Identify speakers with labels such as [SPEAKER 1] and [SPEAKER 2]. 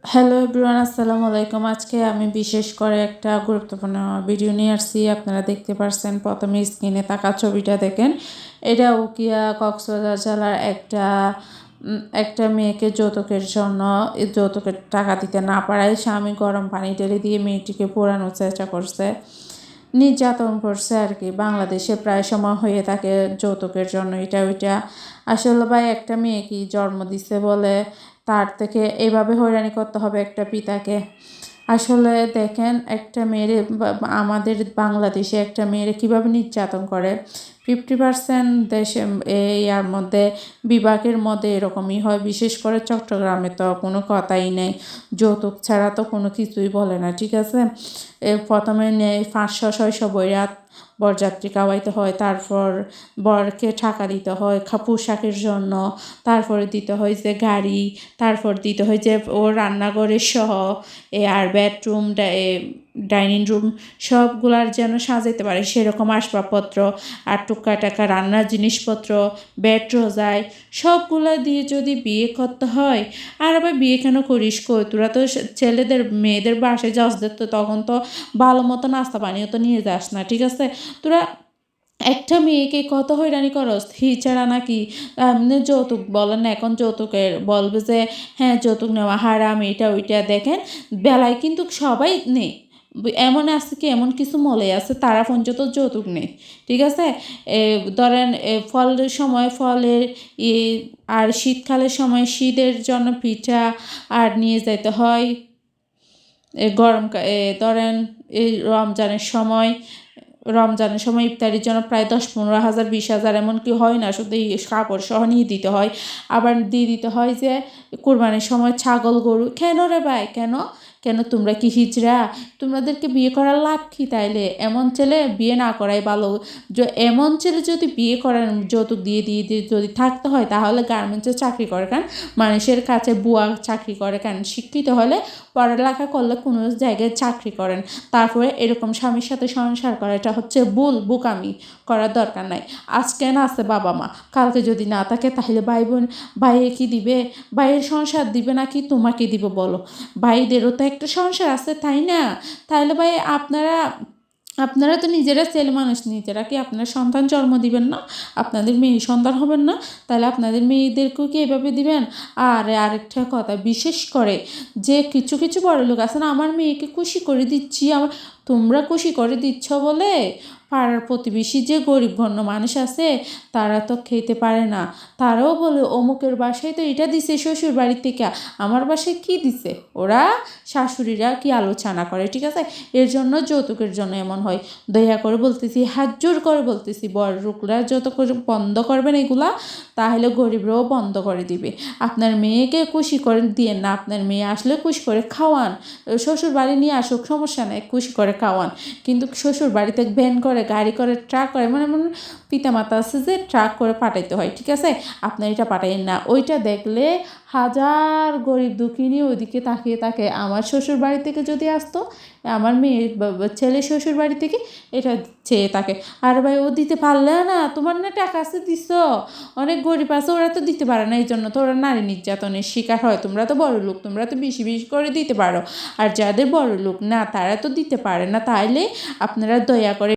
[SPEAKER 1] Hello everyone, আসসালামু আলাইকুম। আজকে আমি বিশেষ করে একটা গুরুত্বপূর্ণ ভিডিও নিয়ে আসছি। আপনারা দেখতে পারছেন, প্রথমে স্ক্রিনে থাকা ছবিটা দেখেন। এটা উকিয়া কক্সবাজার জেলার একটা মেয়েকে যৌতুকের জন্য যৌতুকের টাকা দিতে না পারায় স্বামী গরম পানি ঢেলে দিয়ে মেয়েটিকে পোড়ানোর চেষ্টা করছে, নির্যাতন করছে আর কি। বাংলাদেশে প্রায় সময় হয়ে থাকে যৌতুকের জন্য এটা ওইটা। আসলে ভাই, একটা মেয়ে কি জন্ম দিছে বলে তার থেকে এভাবে হয়রানি করতে হবে একটা পিতাকে? আসলে দেখেন, একটা মেয়েরে আমাদের বাংলাদেশে একটা মেয়েরে কীভাবে নির্যাতন করে। 50% দেশে ইয়ার মধ্যে বিভাগের মধ্যে এরকমই হয়। বিশেষ করে চট্টগ্রামে তো কোনো কথাই নেই, যৌতুক ছাড়া তো কোনো কিছুই বলে না, ঠিক আছে। প্রথমে নেই 500-600 বইরাত বরযাত্রী খাওয়াইতে হয়, তারপর বরকে টাকা দিতে হয় পোশাকের জন্য, তারপরে দিতে হয় যে গাড়ি, তারপর দিতে হয় যে ও রান্নাঘরের সহ আর বেডরুম, ডাইনিং রুম সবগুলার যেন সাজাইতে পারে সেরকম আসবাবপত্র, আর টুকা টাকা রান্নার জিনিসপত্র, বেড রোজাই সবগুলা দিয়ে যদি বিয়ে করতে হয়। আর আবার বিয়ে কেন করিস কই? তোরা তো ছেলেদের মেয়েদের বাসায় যাস, তো তখন তো ভালো মতো নাস্তা পানিও তো নিয়ে যাস না, ঠিক আছে। তোরা একটা মেয়েকে কত হয়রানি করস, হিচাড়া নাকি? এমনি যৌতুক বলেন না, এখন যৌতুকের বলবে যে হ্যাঁ যৌতুক নেওয়া হারাম, এটা ওইটা। দেখেন, বেলায় কিন্তু সবাই নেই, এমন আছে কি, এমন কিছু মলে আছে তারা পর্যন্ত যৌতুক নেই, ঠিক আছে। ধরেন ফলের সময় ফলের ই, আর শীতকালের সময় শীতের জন্য পিঠা আর নিয়ে যেতে হয়। ধরেন এই রমজানের সময় ইফতারির জন্য প্রায় 10-15 হাজার 20 হাজার এমনকি হয় না, শুধু এই কাপড় সহ নিয়ে দিতে হয়। আবার দিয়ে দিতে হয় যে কোরবানির সময় ছাগল গরু। কেন রে ভাই, কেন? কেন তোমরা কি হিজড়া? তোমাদেরকে বিয়ে করার লাভ কি তাইলে? এমন ছেলে বিয়ে না করাই ভালো। এমন ছেলে যদি বিয়ে করেন, যৌতুক দিয়ে দিয়ে দিয়ে যদি থাকতে হয়, তাহলে গার্মেন্টসে চাকরি করে কেন? মানুষের কাছে বুয়া চাকরি করে কেন? শিক্ষিত হলে, পড়ালেখা করলে কোনো জায়গায় চাকরি করেন, তারপরে এরকম স্বামীর সাথে সংসার করা এটা হচ্ছে বোকামি করার দরকার নাই। আজকে না আছে বাবা মা, কালকে যদি না থাকে তাহলে ভাই বোন, ভাইয়ে কি দিবে? ভাইয়ের সংসার দিবে নাকি তোমাকে দিব বলো? ভাইদেরও তো একটা সংসার আছে, তাই না? তাহলে ভাই, আপনারা তো নিজেরা ছেলে মানুষ, নিজেরা কি আপনার সন্তান জন্ম দিবেন না? আপনাদের মেয়ে সন্তান হবেন না? তাহলে আপনাদের মেয়েদেরকেও কি এভাবে দিবেন? আর আরেকটা কথা, বিশেষ করে যে কিছু কিছু বড় লোক আছে না, আমার মেয়েকে খুশি করে দিচ্ছি, তোমরা খুশি করে দিচ্ছ বলে পাড়ার প্রতিবেশী যে গরিব ঘন্য মানুষ আছে তারা তো খেতে পারে না, তারাও বলে অমুকের বাসায় তো এটা দিছে শ্বশুর বাড়ি থেকে, আমার বাসায় কি দিছে? ওরা শাশুড়িরা কি আলোচনা করে, ঠিক আছে। এর জন্য যৌতুকের জন্য এমন হয়। দয়া করে বলতেছি, হাত জোর করে বলতেছি, বড় লোকরা যত করে বন্ধ করবেন এগুলা, তাহলে গরিবরাও বন্ধ করে দিবে। আপনার মেয়েকে খুশি করে দিয়েন না, আপনার মেয়ে আসলে খুশি করে খাওয়ান, শ্বশুর বাড়ি নিয়ে আসুক, সমস্যা নেই, খুশি করে খাওয়ান। কিন্তু শ্বশুর বাড়িতে ভ্যান করে, গাড়ি করে, ট্রাক করে, মানে এমন পিতামাতা আছে যে ট্রাক করে পাঠাইতে হয়, ঠিক আছে। আপনার এটা পাঠাইন না। ওইটা দেখলে হাজার গরিব দুঃখিনী ওইদিকে তাকিয়ে থাকে, আমার শ্বশুর বাড়ি থেকে যদি আসতো, আমার মেয়ের ছেলে শ্বশুর বাড়ি থেকে এটা চেয়ে থাকে। আর ভাই, ও দিতে পারলে না, তোমার না টাকা আছে দিস, অনেক গরিব আছে ওরা তো দিতে পারে না, এই জন্য তো ওরা নারী নির্যাতনের শিকার হয়। তোমরা তো বড় লোক, তোমরা তো বেশি বেশি করে দিতে পারো, আর যাদের বড় লোক না তারা তো দিতে পারে না। তাইলে আপনারা দয়া করে